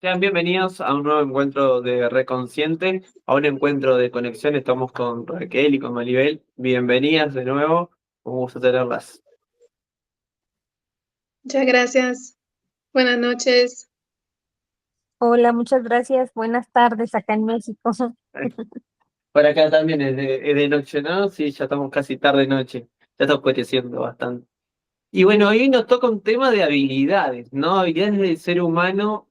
Sean bienvenidos a un nuevo encuentro de Reconsciente, a un encuentro de conexión. Estamos con Raquel y con Maribel. Bienvenidas de nuevo, un gusto tenerlas. Muchas gracias. Buenas noches. Hola, muchas gracias. Buenas tardes acá en México. Por acá también es de noche, ¿no? Sí, ya estamos casi tarde noche, ya está oscureciendo bastante. Y bueno, hoy nos toca un tema de habilidades, ¿no? Habilidades del ser humano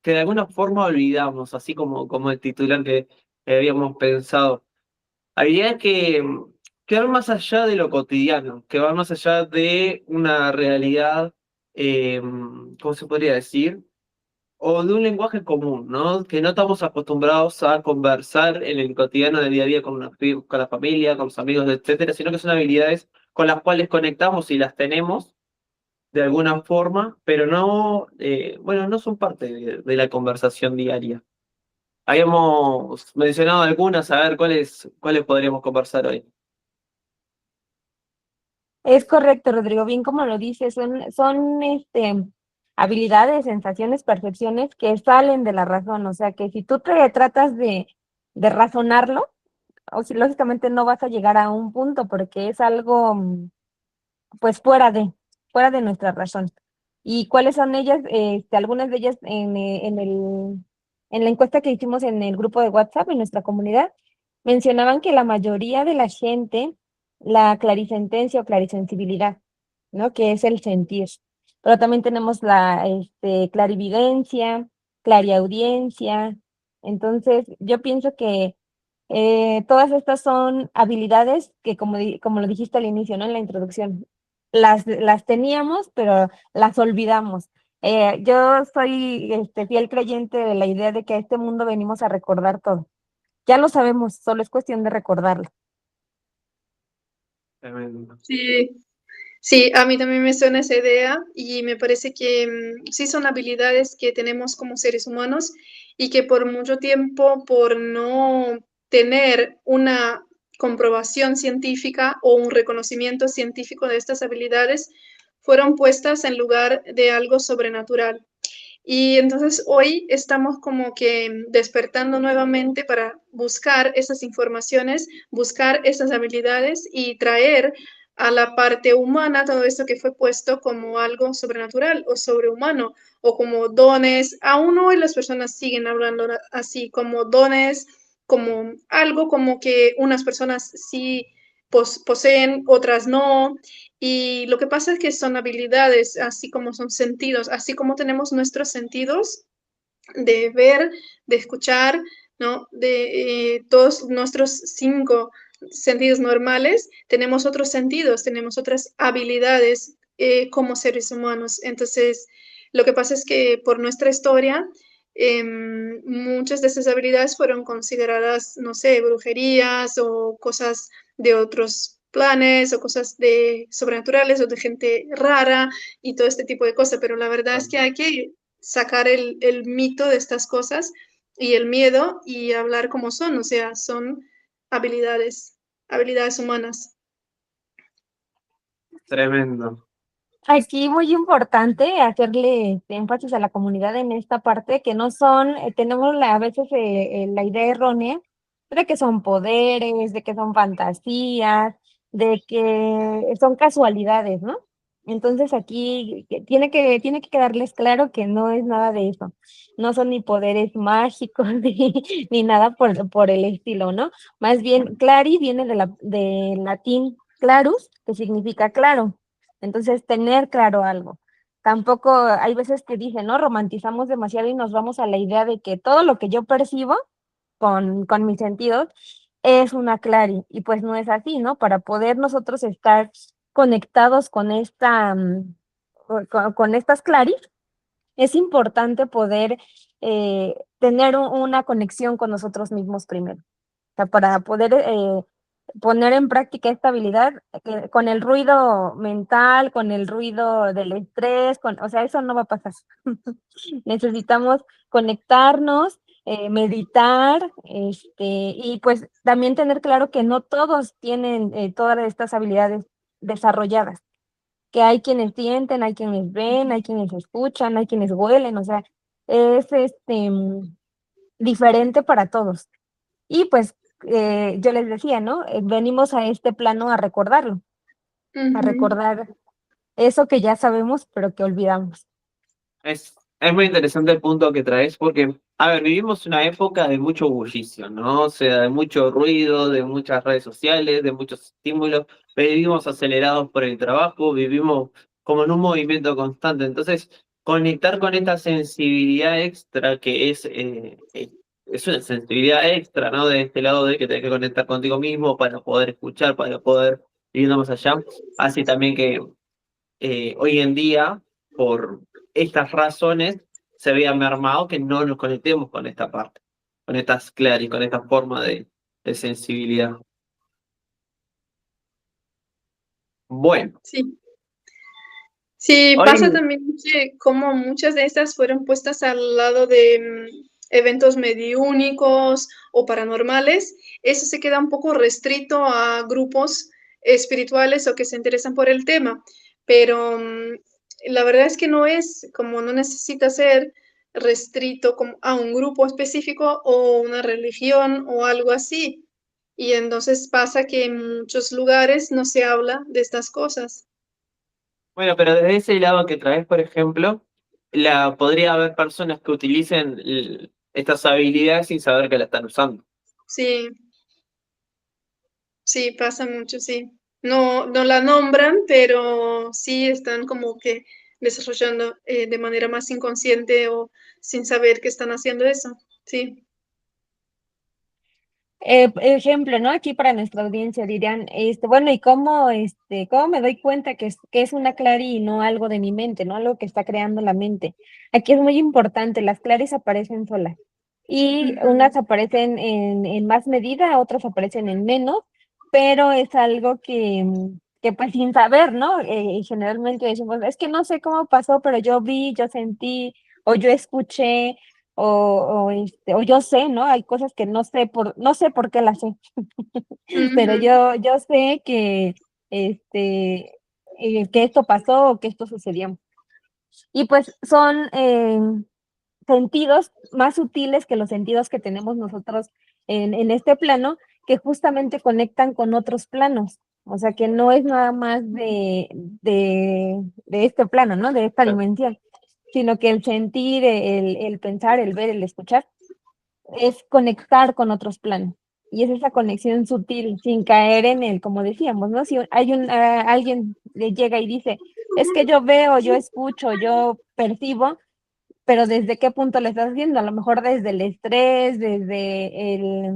que de alguna forma olvidamos, así como el titular que habíamos pensado. Habilidades que van más allá de lo cotidiano, que van más allá de una realidad, ¿cómo se podría decir? O de un lenguaje común, ¿no? Que no estamos acostumbrados a conversar en el cotidiano del día a día con la familia, con los amigos, etcétera, sino que son habilidades con las cuales conectamos y las tenemos de alguna forma, pero no, bueno, no son parte de la conversación diaria. Habíamos mencionado algunas, a ver cuáles podríamos conversar hoy. Es correcto, Rodrigo, bien como lo dices, son habilidades, sensaciones, percepciones que salen de la razón, o sea que si tú te tratas de razonarlo, o si lógicamente no vas a llegar a un punto porque es algo pues fuera de nuestra razón. ¿Y cuáles son ellas? Algunas de ellas en la encuesta que hicimos en el grupo de WhatsApp, en nuestra comunidad, mencionaban que la mayoría de la gente, la clarisentencia o clarisensibilidad, ¿no? Que es el sentir. Pero también tenemos la clarividencia, clariaudiencia. Entonces, yo pienso que todas estas son habilidades que, como lo dijiste al inicio, ¿no? En la introducción, las teníamos, pero las olvidamos. Yo soy fiel creyente de la idea de que a este mundo venimos a recordar todo. Ya lo sabemos, solo es cuestión de recordarlo. Tremendo. Sí, sí, a mí también me suena esa idea y me parece que sí son habilidades que tenemos como seres humanos y que por mucho tiempo, por no tener una comprobación científica o un reconocimiento científico de estas habilidades, fueron puestas en lugar de algo sobrenatural. Y entonces hoy estamos como que despertando nuevamente para buscar esas informaciones, buscar esas habilidades y traer a la parte humana todo esto que fue puesto como algo sobrenatural o sobrehumano o como dones. Aún hoy las personas siguen hablando así como dones, como algo como que unas personas sí poseen, otras no, y lo que pasa es que son habilidades, así como son sentidos, así como tenemos nuestros sentidos de ver, de escuchar, ¿no? De todos nuestros 5 sentidos normales, tenemos otros sentidos, tenemos otras habilidades como seres humanos. Entonces, lo que pasa es que por nuestra historia, muchas de esas habilidades fueron consideradas, no sé, brujerías o cosas de otros planes o cosas de sobrenaturales o de gente rara y todo este tipo de cosas, pero la verdad es que hay que sacar el mito de estas cosas y el miedo y hablar como son, o sea, son habilidades, habilidades humanas. Tremendo. Aquí muy importante hacerle énfasis a la comunidad en esta parte, que no son, tenemos a veces la idea errónea de que son poderes, de que son fantasías, de que son casualidades, ¿no? Entonces aquí tiene que quedarles claro que no es nada de eso. No son ni poderes mágicos ni nada por el estilo, ¿no? Más bien, clari viene del latín clarus, que significa claro. Entonces, tener claro algo. Tampoco hay veces que dicen, ¿no? Romantizamos demasiado y nos vamos a la idea de que todo lo que yo percibo con mis sentidos es una clari. Y pues no es así, ¿no? Para poder nosotros estar conectados con con estas claris, es importante poder tener una conexión con nosotros mismos primero. O sea, para poder poner en práctica esta habilidad con el ruido mental, con el ruido del estrés, o sea, eso no va a pasar. Necesitamos conectarnos, meditar, y pues también tener claro que no todos tienen todas estas habilidades desarrolladas, que hay quienes sienten, hay quienes ven, hay quienes escuchan, hay quienes huelen, o sea, es diferente para todos. Y pues yo les decía, ¿no? Venimos a este plano a recordarlo, a Ujú. recordar eso que ya sabemos, pero que olvidamos. Es muy interesante el punto que traes porque, a ver, vivimos una época de mucho bullicio, ¿no? O sea, de mucho ruido, de muchas redes sociales, de muchos estímulos, vivimos acelerados por el trabajo, vivimos como en un movimiento constante. Entonces, conectar con esta sensibilidad extra que es una sensibilidad extra, ¿no? De este lado de que tenés que conectar contigo mismo para poder escuchar, para poder ir más allá, hace también que hoy en día, por estas razones, se vea mermado que no nos conectemos con esta parte, con estas claras, con esta forma de sensibilidad. Bueno, Sí. Sí, pasa hoy, también que como muchas de estas fueron puestas al lado de eventos mediúnicos o paranormales, eso se queda un poco restrito a grupos espirituales o que se interesan por el tema. Pero la verdad es que no es, como no necesita ser restrito a un grupo específico o una religión o algo así. Y entonces pasa que en muchos lugares no se habla de estas cosas. bueno, pero desde ese lado que traes, por ejemplo, podría haber personas que utilicen estas habilidades sin saber que la están usando. Sí. Sí, pasa mucho, sí. No, no la nombran, pero sí están como que desarrollando de manera más inconsciente o sin saber que están haciendo eso. Sí. Ejemplo, ¿no? Aquí para nuestra audiencia dirían, bueno, ¿y cómo me doy cuenta que es una clari y no algo de mi mente, ¿no? Algo que está creando la mente. Aquí es muy importante, las claris aparecen solas y Ujú, unas aparecen en más medida, otras aparecen en menos, pero es algo que pues sin saber, ¿no? Generalmente decimos, es que no sé cómo pasó, pero yo vi, yo sentí o yo escuché o yo sé, ¿no? Hay cosas que no sé por qué las sé, pero ujú. yo sé que esto pasó o que esto sucedió. Y pues son sentidos más sutiles que los sentidos que tenemos nosotros en este plano, que justamente conectan con otros planos. O sea, que no es nada más de este plano, ¿no? De esta dimensión, sino que el sentir, el pensar, el ver, el escuchar es conectar con otros planos. Y es esa conexión sutil, sin caer en el, como decíamos, ¿no? Si hay alguien le llega y dice, es que yo veo, yo escucho, yo percibo, pero ¿desde qué punto le estás haciendo? A lo mejor desde el estrés, desde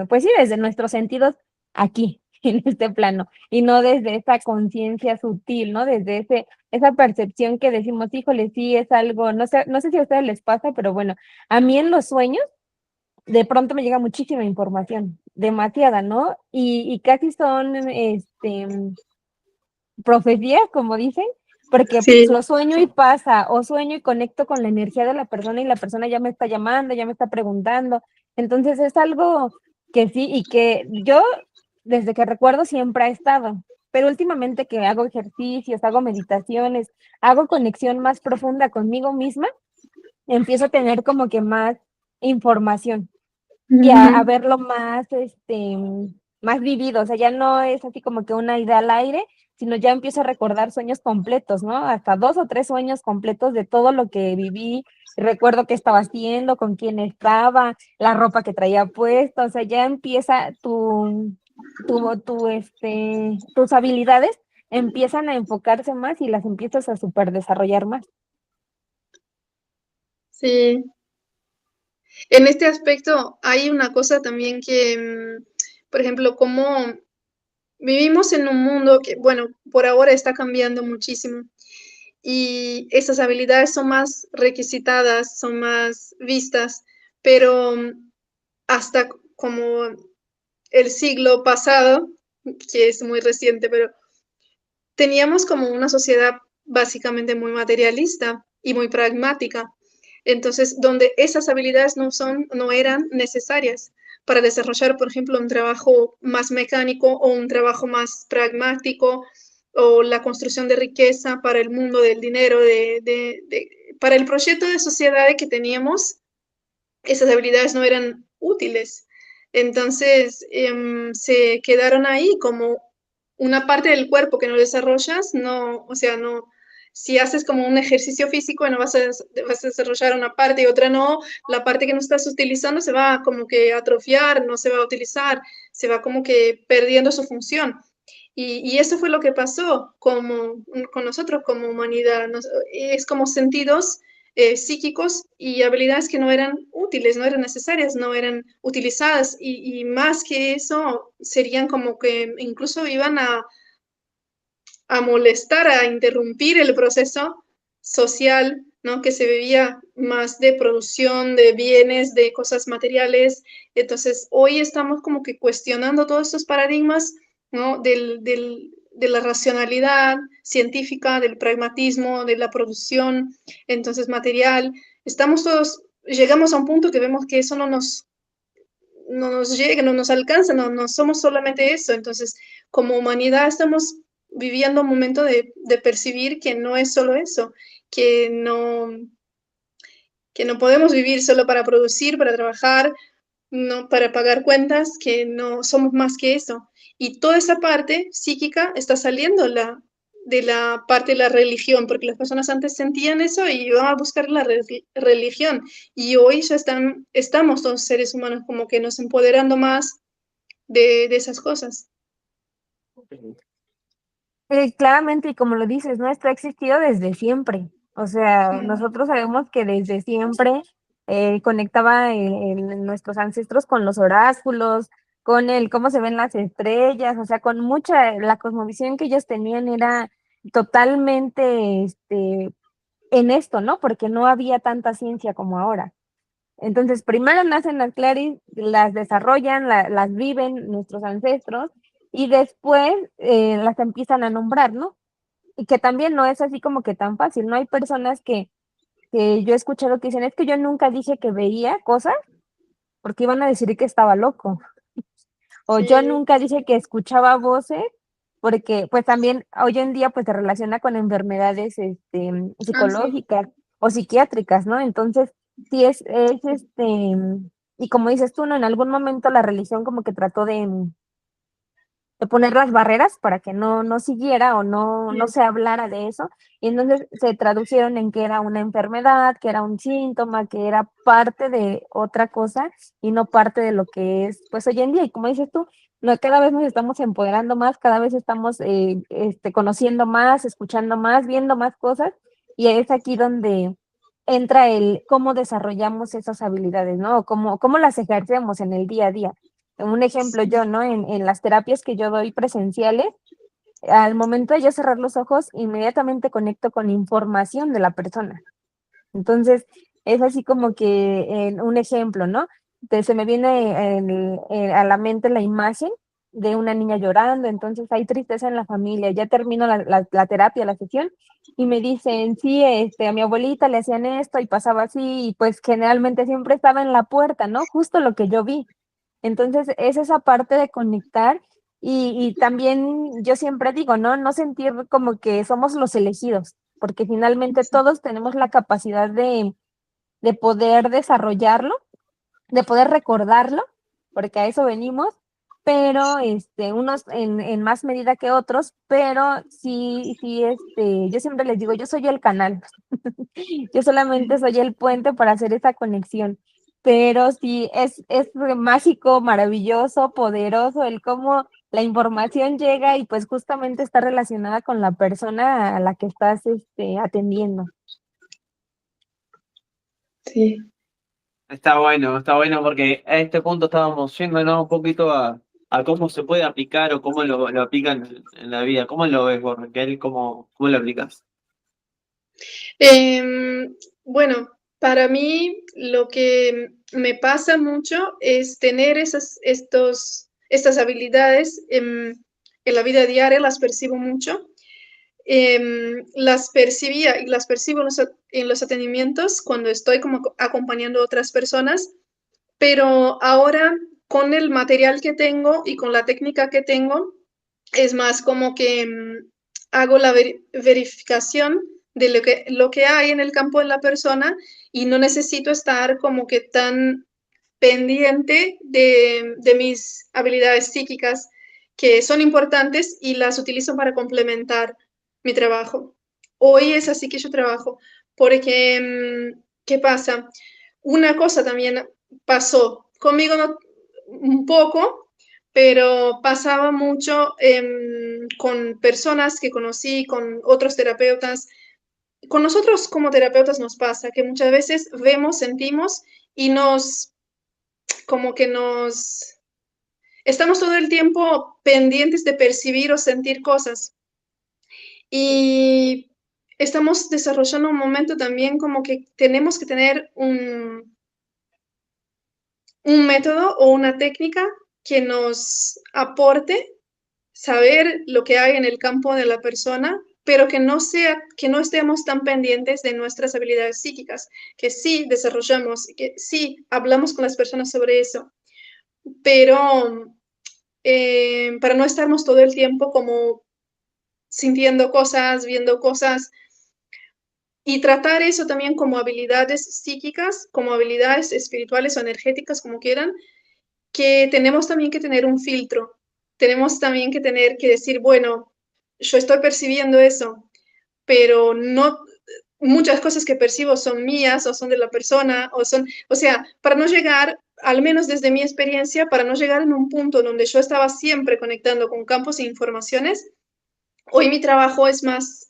pues sí, desde nuestros sentidos aquí, en este plano, y no desde esa conciencia sutil, ¿no? Desde esa percepción que decimos, híjole, sí es algo, no sé si a ustedes les pasa, pero bueno, a mí en los sueños de pronto me llega muchísima información, demasiada, ¿no? Y casi son, profecías, como dicen, porque Sí, lo sueño y pasa, o sueño y conecto con la energía de la persona y la persona ya me está llamando, ya me está preguntando. Entonces es algo que sí y que yo desde que recuerdo siempre ha estado, pero últimamente que hago ejercicios, hago meditaciones, hago conexión más profunda conmigo misma, empiezo a tener como que más información y a ujú. verlo más, más vivido, o sea, ya no es así como que una idea al aire, sino ya empiezo a recordar sueños completos, ¿no? Hasta 2 o 3 sueños completos de todo lo que viví, recuerdo qué estaba haciendo, con quién estaba, la ropa que traía puesta, o sea, ya empieza tus habilidades empiezan a enfocarse más y las empiezas a super desarrollar más. Sí. En este aspecto hay una cosa también que, por ejemplo, como vivimos en un mundo que, bueno, por ahora está cambiando muchísimo. Y esas habilidades son más requisitadas, son más vistas, pero hasta como el siglo pasado, que es muy reciente, pero teníamos como una sociedad básicamente muy materialista y muy pragmática. Entonces, donde esas habilidades no eran necesarias para desarrollar, por ejemplo, un trabajo más mecánico o un trabajo más pragmático o la construcción de riqueza para el mundo del dinero, para el proyecto de sociedad que teníamos, esas habilidades no eran útiles. Entonces, se quedaron ahí como una parte del cuerpo que no desarrollas, no, o sea, no, si haces como un ejercicio físico, no vas a desarrollar una parte y otra no, la parte que no estás utilizando se va como que a atrofiar, no se va a utilizar, se va como que perdiendo su función. Y eso fue lo que pasó con nosotros como humanidad. Es como sentidos psíquicos y habilidades que no eran útiles, no eran necesarias, no eran utilizadas. Y más que eso, serían como que incluso iban a molestar, a interrumpir el proceso social, ¿no? Que se vivía más de producción de bienes, de cosas materiales. Entonces, hoy estamos como que cuestionando todos estos paradigmas, ¿no? De la racionalidad científica, del pragmatismo, de la producción, entonces material. Estamos todos, llegamos a un punto que vemos que eso no nos llega, no nos alcanza, no somos solamente eso. Entonces, como humanidad estamos viviendo un momento de percibir que no es solo eso, que que no podemos vivir solo para producir, para trabajar, no para pagar cuentas, que no somos más que eso. Y toda esa parte psíquica está saliendo de la parte de la religión, porque las personas antes sentían eso y iban a buscar la religión. Y hoy ya estamos todos seres humanos como que nos empoderando más de esas cosas. Claramente, y como lo dices, ¿no? Esto ha existido desde siempre. O sea, Mm, nosotros sabemos que desde siempre conectaba nuestros ancestros con los oráculos, con el cómo se ven las estrellas, o sea, con mucha, la cosmovisión que ellos tenían era totalmente en esto, ¿no? Porque no había tanta ciencia como ahora. Entonces, primero nacen las claris, las desarrollan, las viven nuestros ancestros y después las empiezan a nombrar, ¿no? Y que también no es así como que tan fácil, ¿no? Hay personas que yo he escuchado que dicen, es que yo nunca dije que veía cosas porque iban a decir que estaba loco. O yo sí, nunca dije que escuchaba voces porque pues también hoy en día pues se relaciona con enfermedades sí, psicológicas o psiquiátricas, ¿no? Entonces, sí y como dices tú, ¿no? En algún momento la religión como que trató de poner las barreras para que no siguiera o no sí, se hablara de eso. Y entonces se traducieron en que era una enfermedad, que era un síntoma, que era parte de otra cosa y no parte de lo que es, pues hoy en día. Y como dices tú, no, cada vez nos estamos empoderando más, cada vez estamos conociendo más, escuchando más, viendo más cosas. Y es aquí donde entra el cómo desarrollamos esas habilidades, ¿no? O cómo las ejercemos en el día a día. Un ejemplo yo, ¿no? En las terapias que yo doy presenciales, al momento de yo cerrar los ojos, inmediatamente conecto con información de la persona. Entonces, es así como que un ejemplo, ¿no? Se me viene a la mente la imagen de una niña llorando, entonces hay tristeza en la familia, ya termino la terapia, la sesión, y me dicen, sí, a mi abuelita le hacían esto y pasaba así, y pues generalmente siempre estaba en la puerta, ¿no? Justo lo que yo vi. Entonces, es esa parte de conectar y también yo siempre digo, ¿no? No sentir como que somos los elegidos, porque finalmente sí, todos tenemos la capacidad de poder desarrollarlo, de poder recordarlo, porque a eso venimos, pero unos en más medida que otros, pero sí, yo siempre les digo, yo soy el canal, yo solamente sí. soy el puente para hacer esa conexión, pero sí es mágico, maravilloso, poderoso el cómo la información llega y pues justamente está relacionada con la persona a la que estás atendiendo. Sí. Está bueno porque a este punto estábamos yendo, ¿no? Un poquito a cómo se puede aplicar o cómo lo aplican en la vida. ¿Cómo lo ves vos, Raquel? ¿Cómo lo aplicas? Bueno, para mí lo que me pasa mucho es tener estas habilidades en la vida diaria, las percibo mucho. Las percibía y las percibo en los atendimientos cuando estoy como acompañando a otras personas, pero ahora con el material que tengo y con la técnica que tengo, es más como que hago la verificación de lo que hay en el campo de la persona y no necesito estar como que tan pendiente de mis habilidades psíquicas que son importantes y las utilizo para complementar mi trabajo. Hoy es así que yo trabajo, porque, ¿qué pasa? Una cosa también pasó conmigo un poco, pero pasaba mucho con personas que conocí, con otros terapeutas. Con nosotros como terapeutas nos pasa que muchas veces vemos, sentimos y como que estamos todo el tiempo pendientes de percibir o sentir cosas. Y estamos desarrollando un momento también como que tenemos que tener un método o una técnica que nos aporte saber lo que hay en el campo de la persona, pero que no estemos tan pendientes de nuestras habilidades psíquicas, que sí desarrollamos, que sí hablamos con las personas sobre eso, pero para no estarnos todo el tiempo como sintiendo cosas, viendo cosas, y tratar eso también como habilidades psíquicas, como habilidades espirituales o energéticas, como quieran, que tenemos también que tener un filtro. Tenemos también que tener que decir, bueno, yo estoy percibiendo eso, pero no muchas cosas que percibo son mías o son de la persona o sea, para no llegar, al menos desde mi experiencia, para no llegar en un punto donde yo estaba siempre conectando con campos e informaciones, hoy mi trabajo es más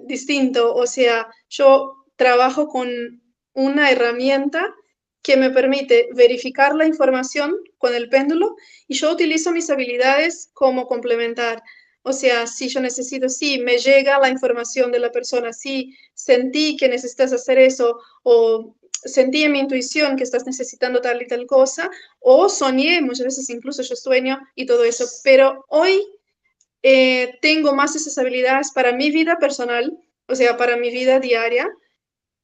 distinto, o sea, yo trabajo con una herramienta que me permite verificar la información con el péndulo y yo utilizo mis habilidades como complementar. O sea, si yo necesito, sí, me llega la información de la persona, sí, sentí que necesitas hacer eso o sentí en mi intuición que estás necesitando tal y tal cosa, o soñé, muchas veces incluso yo sueño y todo eso, pero hoy tengo más esas habilidades para mi vida personal, o sea, para mi vida diaria,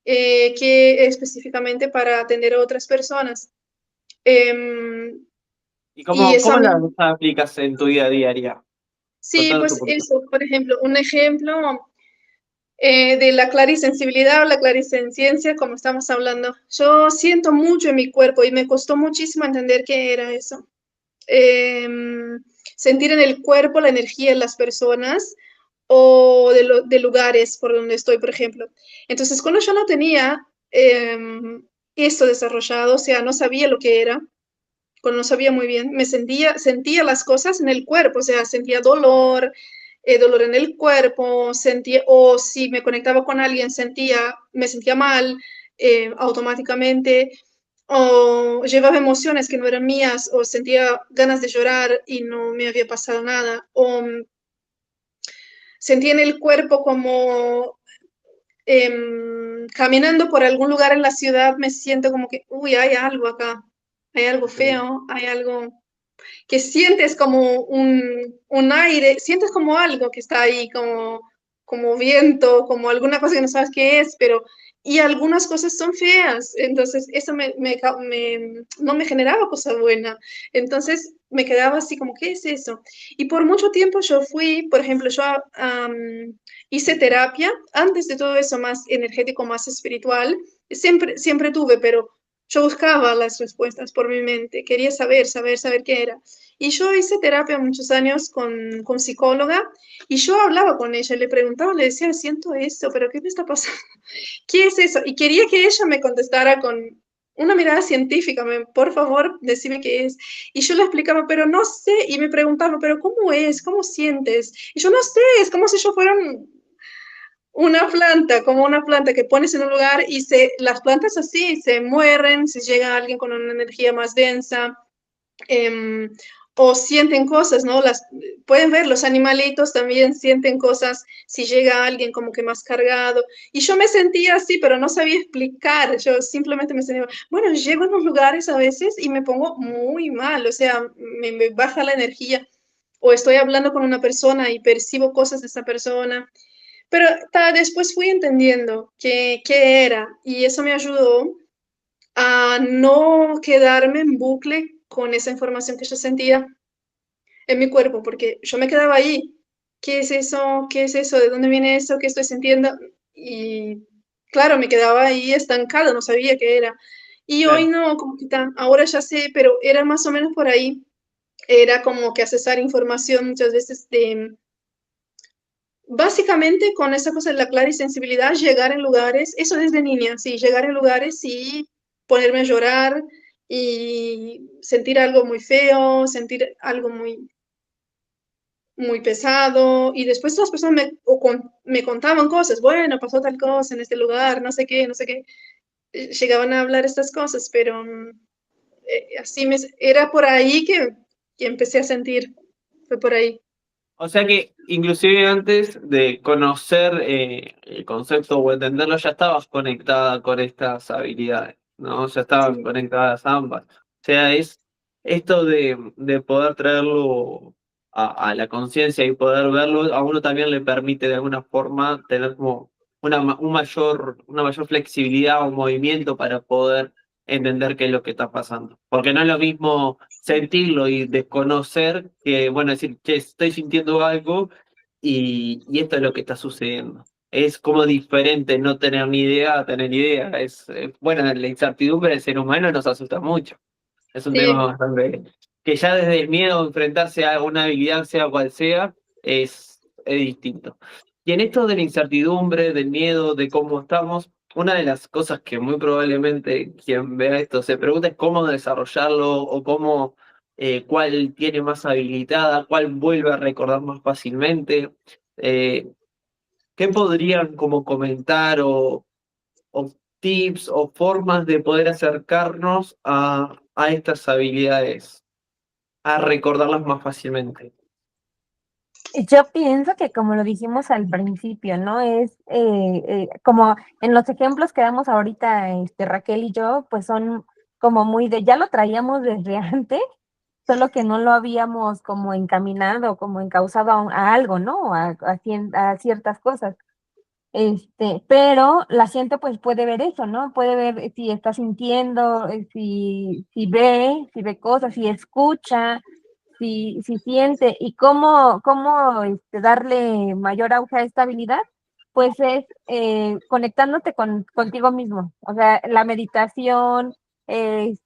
que específicamente para atender a otras personas. Em, ¿Y y cómo esa, las aplicas en tu vida diaria? sí, Contanos un pues poquito. eso, por ejemplo, un ejemplo de la clarisensibilidad o la clarisenciencia, como estamos hablando. Yo siento mucho en mi cuerpo y me costó muchísimo entender qué era eso. Sentir en el cuerpo la energía de las personas o de lugares por donde estoy, por ejemplo. Entonces, cuando yo no tenía esto desarrollado, o sea, no sabía lo que era, cuando no sabía muy bien, sentía las cosas en el cuerpo, o sea, sentía dolor, dolor en el cuerpo, sentía, o si me conectaba con alguien, me sentía mal automáticamente, o llevaba emociones que no eran mías, o sentía ganas de llorar y no me había pasado nada, o sentía en el cuerpo como caminando por algún lugar en la ciudad, me siento como que, uy, hay algo acá, hay algo feo, hay algo que sientes como un aire, sientes como algo que está ahí, como viento, como alguna cosa que no sabes qué es, pero y algunas cosas son feas, entonces eso no me generaba cosa buena, entonces me quedaba así como, ¿qué es eso? Y por mucho tiempo yo fui, por ejemplo, yo hice terapia, antes de todo eso más energético, más espiritual, siempre tuve, pero yo buscaba las respuestas por mi mente, quería saber qué era. Y yo hice terapia muchos años con psicóloga y yo hablaba con ella, le preguntaba, le decía, siento esto, pero ¿qué me está pasando? ¿Qué es eso? Y quería que ella me contestara con una mirada científica, por favor, decime qué es. Y yo le explicaba, pero no sé, y me preguntaba, pero ¿cómo es? ¿Cómo sientes? Y yo no sé, es como si yo fuera una planta, como una planta que pones en un lugar y las plantas así se mueren si llega alguien con una energía más densa. em, o sienten cosas, ¿no? Pueden ver, los animalitos también sienten cosas si llega alguien como que más cargado. Y yo me sentía así, pero no sabía explicar. Yo simplemente me sentía, bueno, llego a unos lugares a veces y me pongo muy mal, o sea, me baja la energía. O estoy hablando con una persona y percibo cosas de esa persona. Pero después fui entendiendo qué era y eso me ayudó a no quedarme en bucle con esa información que yo sentía en mi cuerpo, porque yo me quedaba ahí ¿qué es eso? ¿Qué es eso? ¿De dónde viene eso? ¿Qué estoy sintiendo? Y claro, me quedaba ahí estancada, no sabía qué era. Y hoy Claro. no, como que ahora ya sé, pero era más o menos por ahí. Era como que accesar información muchas veces de, básicamente con esa cosa de la clarisensibilidad, llegar en lugares, eso desde niña, sí, llegar en lugares y ponerme a llorar y sentir algo muy feo, sentir algo muy, muy pesado, y después las personas me contaban cosas, bueno, pasó tal cosa en este lugar, no sé qué, no sé qué. Llegaban a hablar estas cosas, pero así era por ahí que empecé a sentir, fue por ahí. O sea que inclusive antes de conocer el concepto o entenderlo, ya estabas conectada con estas habilidades, ¿no? Ya estaban Sí, conectadas ambas. O sea, es esto de poder traerlo a la conciencia y poder verlo, a uno también le permite de alguna forma tener como una mayor flexibilidad o movimiento para poder entender qué es lo que está pasando. Porque no es lo mismo sentirlo y desconocer que, bueno, decir, que estoy sintiendo algo y esto es lo que está sucediendo. Es como diferente no tener ni idea a tener idea. Bueno, la incertidumbre del ser humano nos asusta mucho. Es un tema sí, bastante que ya desde el miedo a enfrentarse a una habilidad, sea cual sea, es distinto. Y en esto de la incertidumbre, del miedo, de cómo estamos, una de las cosas que muy probablemente quien vea esto se pregunta es cómo desarrollarlo o cómo, cuál tiene más habilitada, cuál vuelve a recordar más fácilmente. Eh, ¿Qué podrían como comentar o tips o formas de poder acercarnos a estas habilidades, a recordarlas más fácilmente? Yo pienso que como lo dijimos al principio, ¿no? Es como en los ejemplos que damos ahorita, Raquel y yo, pues son como muy de, ya lo traíamos desde antes, solo que no lo habíamos como encaminado, como encauzado a algo, ¿no? A ciertas cosas. Pero la gente pues puede ver eso, ¿no? Puede ver si está sintiendo, si ve cosas, si escucha, si siente y cómo darle mayor auge a esta habilidad, pues es conectándote contigo mismo. O sea, la meditación, el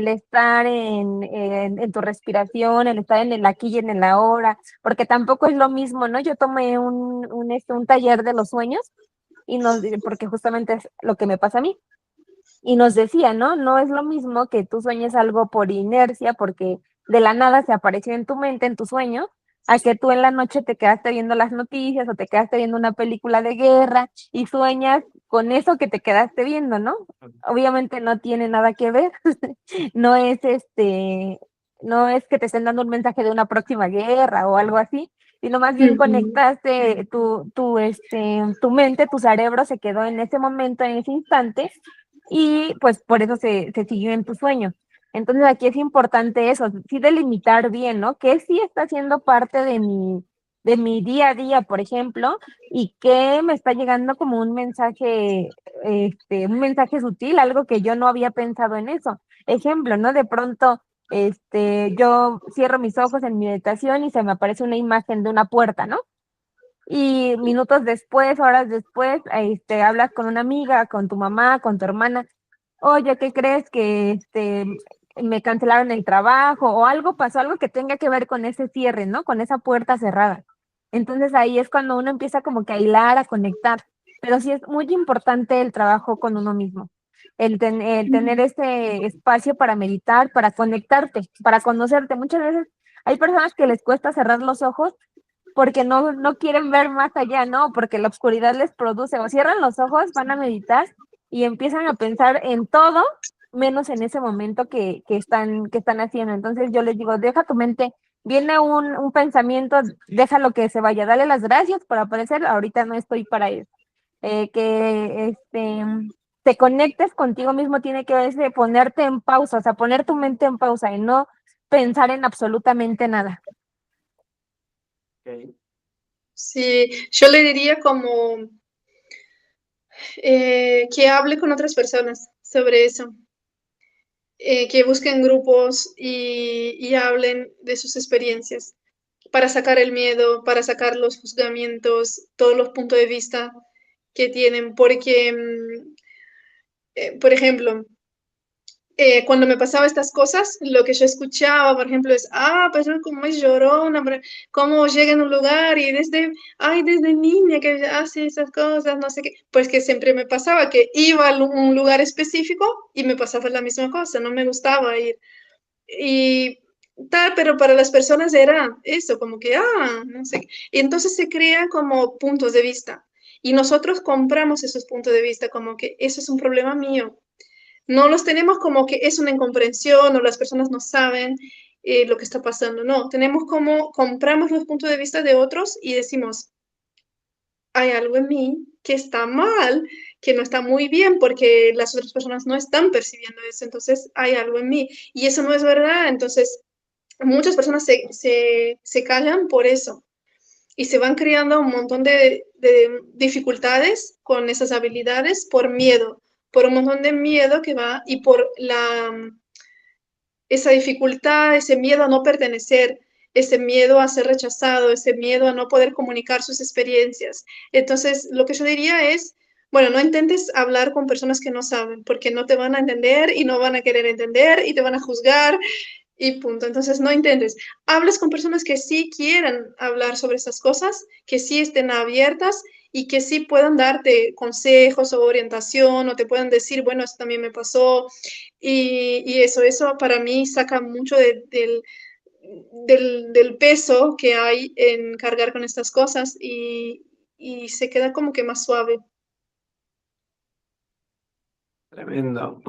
estar en tu respiración, el estar en el aquí y en el ahora, porque tampoco es lo mismo, ¿no? Yo tomé un taller de los sueños porque justamente es lo que me pasa a mí. Y nos decía, ¿no? No es lo mismo que tú sueñes algo por inercia, porque de la nada se apareció en tu mente, en tu sueño, a que tú en la noche te quedaste viendo las noticias o te quedaste viendo una película de guerra y sueñas con eso que te quedaste viendo, ¿no? Obviamente no tiene nada que ver, no es no es que te estén dando un mensaje de una próxima guerra o algo así, sino más bien ujú, conectaste tu mente, tu cerebro se quedó en ese momento, en ese instante, y pues por eso se siguió en tu sueño. Entonces aquí es importante eso, sí delimitar bien, ¿no? ¿Qué sí está siendo parte de mi día a día, por ejemplo, y qué me está llegando como un mensaje sutil, algo que yo no había pensado en eso? Ejemplo, ¿no? De pronto, yo cierro mis ojos en mi meditación y se me aparece una imagen de una puerta, ¿no? Y minutos después, horas después, hablas con una amiga, con tu mamá, con tu hermana, oye, ¿qué crees que me cancelaron el trabajo o algo pasó, algo que tenga que ver con ese cierre, ¿no? Con esa puerta cerrada. Entonces ahí es cuando uno empieza como que a hilar, a conectar. Pero sí es muy importante el trabajo con uno mismo, el tener ese espacio para meditar, para conectarte, para conocerte. Muchas veces hay personas que les cuesta cerrar los ojos porque no quieren ver más allá, ¿no? Porque la oscuridad les produce, o cierran los ojos, van a meditar y empiezan a pensar en todo menos en ese momento que están haciendo. Entonces yo les digo, deja tu mente, viene un pensamiento, déjalo que se vaya, dale las gracias por aparecer, ahorita no estoy para eso. Que te conectes contigo mismo tiene que ver de ponerte en pausa, o sea, poner tu mente en pausa y no pensar en absolutamente nada. Ok. sí, yo le diría como que hable con otras personas sobre eso, que busquen grupos y hablen de sus experiencias. para sacar el miedo, para sacar los juzgamientos, todos los puntos de vista que tienen, porque, por ejemplo, cuando me pasaba estas cosas, lo que yo escuchaba, por ejemplo, es, pero como es llorona, cómo llega en un lugar y desde niña que hace esas cosas, no sé qué, pues que siempre me pasaba que iba a un lugar específico y me pasaba la misma cosa, no me gustaba ir. Y tal, pero para las personas era eso, como que, no sé. Y entonces se crean como puntos de vista. Y nosotros compramos esos puntos de vista como que eso es un problema mío. No los tenemos como que es una incomprensión o las personas no saben lo que está pasando. No, tenemos como compramos los puntos de vista de otros y decimos, hay algo en mí que está mal, que no está muy bien porque las otras personas no están percibiendo eso. Entonces hay algo en mí y eso no es verdad. Entonces muchas personas se callan por eso y se van creando un montón de dificultades con esas habilidades por miedo, por un montón de miedo que va y por esa dificultad, ese miedo a no pertenecer, ese miedo a ser rechazado, ese miedo a no poder comunicar sus experiencias. Entonces, lo que yo diría es, bueno, no intentes hablar con personas que no saben, porque no te van a entender y no van a querer entender y te van a juzgar y punto. Entonces, no intentes. Hables con personas que sí quieran hablar sobre esas cosas, que sí estén abiertas y que sí puedan darte consejos o orientación o te puedan decir, bueno, esto también me pasó. Y eso para mí saca mucho del peso que hay en cargar con estas cosas y se queda como que más suave. Tremendo.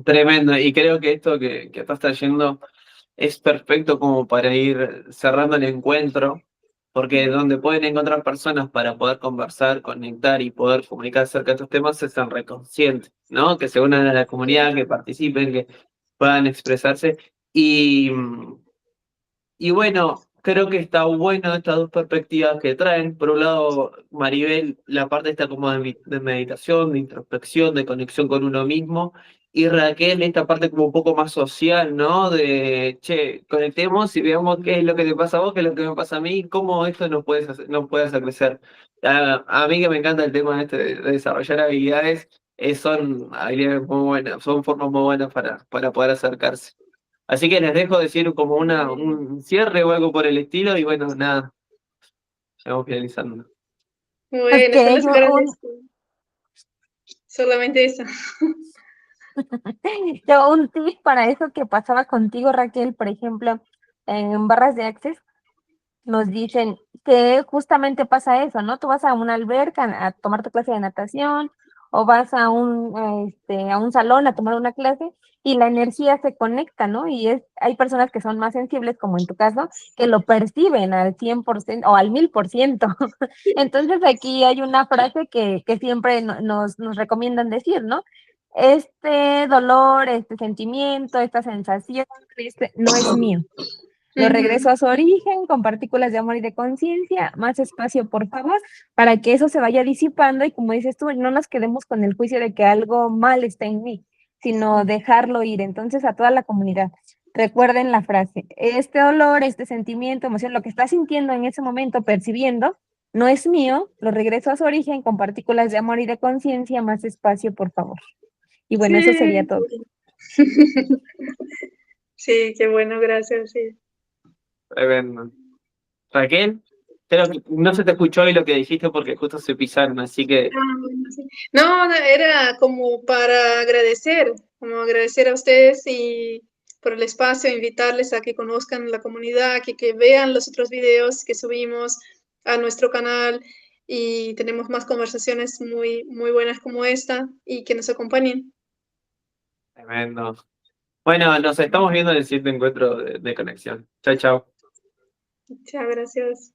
Tremendo. Y creo que esto que tú estás yendo es perfecto como para ir cerrando el encuentro, porque donde pueden encontrar personas para poder conversar, conectar y poder comunicar acerca de estos temas es en Reconsciente, ¿no? Que se unan a la comunidad, que participen, que puedan expresarse. Y, y bueno, creo que está bueno estas dos perspectivas que traen. Por un lado, Maribel, la parte está como de meditación, de introspección, de conexión con uno mismo. Y Raquel, esta parte como un poco más social, ¿no? De, che, conectemos y veamos qué es lo que te pasa a vos, qué es lo que me pasa a mí, cómo esto nos puede hacer crecer. A mí que me encanta el tema este de desarrollar habilidades, son habilidades muy buenas, son formas muy buenas para poder acercarse. Así que les dejo decir como un cierre o algo por el estilo y bueno, nada, vamos finalizando. Pues Bueno, yo que les yo agradezco. Solamente eso. un tip para eso que pasaba contigo, Raquel, por ejemplo, en barras de Access, nos dicen que justamente pasa eso, ¿no? Tú vas a una alberca a tomar tu clase de natación o vas a un salón a tomar una clase y la energía se conecta, ¿no? Hay personas que son más sensibles, como en tu caso, que lo perciben al 100% o al 1000%. Entonces aquí hay una frase que siempre nos recomiendan decir, ¿no? Este dolor, este sentimiento, esta sensación, no es mío. Lo regreso Ujú. a su origen con partículas de amor y de conciencia, más espacio, por favor, para que eso se vaya disipando y como dices tú, no nos quedemos con el juicio de que algo mal está en mí, sino dejarlo ir. Entonces, a toda la comunidad, recuerden la frase, este dolor, este sentimiento, emoción, lo que estás sintiendo en ese momento, percibiendo, no es mío, lo regreso a su origen con partículas de amor y de conciencia, más espacio, por favor. Y bueno, eso sería Sí. todo. Sí, qué bueno, gracias, sí. Tremendo. Raquel, creo que no se te escuchó hoy lo que dijiste porque justo se pisaron, así que Bueno, sí. No, era como para agradecer, como agradecer a ustedes y por el espacio, invitarles a que conozcan la comunidad, que vean los otros videos que subimos a nuestro canal y tenemos más conversaciones muy, muy buenas como esta y que nos acompañen. tremendo. Bueno, nos estamos viendo en el siguiente encuentro de conexión. Chao, chao. Muchas gracias.